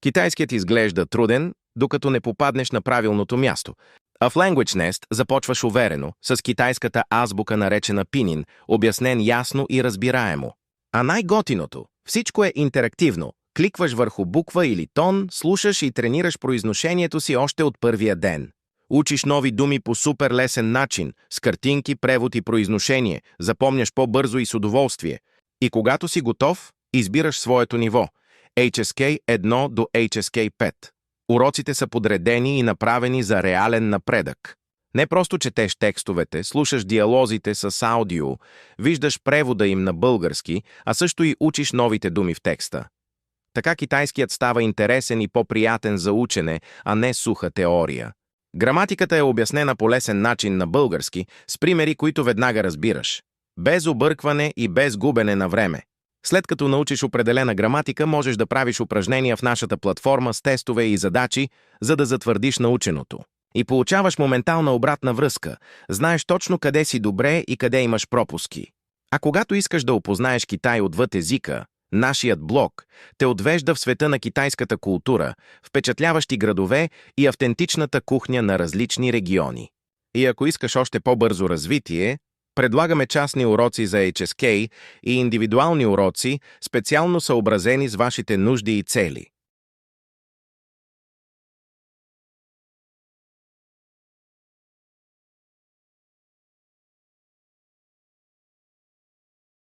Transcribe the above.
Китайският изглежда труден, докато не попаднеш на правилното място. А в Language Nest започваш уверено, с китайската азбука наречена пинин, обяснен ясно и разбираемо. А най-готиното, всичко е интерактивно. Кликваш върху буква или тон, слушаш и тренираш произношението си още от първия ден. Учиш нови думи по супер лесен начин, с картинки, превод и произношение, запомняш по-бързо и с удоволствие. И когато си готов, избираш своето ниво – HSK 1 до HSK 5. Уроците са подредени и направени за реален напредък. Не просто четеш текстовете, слушаш диалозите с аудио, виждаш превода им на български, а също и учиш новите думи в текста. Така китайският става интересен и по-приятен за учене, а не суха теория. Граматиката е обяснена по лесен начин на български, с примери, които веднага разбираш. Без объркване и без губене на време. След като научиш определена граматика, можеш да правиш упражнения в нашата платформа с тестове и задачи, за да затвърдиш наученото. И получаваш моментална обратна връзка. Знаеш точно къде си добре и къде имаш пропуски. А когато искаш да опознаеш Китай отвъд езика, нашият блог те отвежда в света на китайската култура, впечатляващи градове и автентичната кухня на различни региони. И ако искаш още по-бързо развитие, предлагаме частни уроци за HSK и индивидуални уроци, специално съобразени с вашите нужди и цели.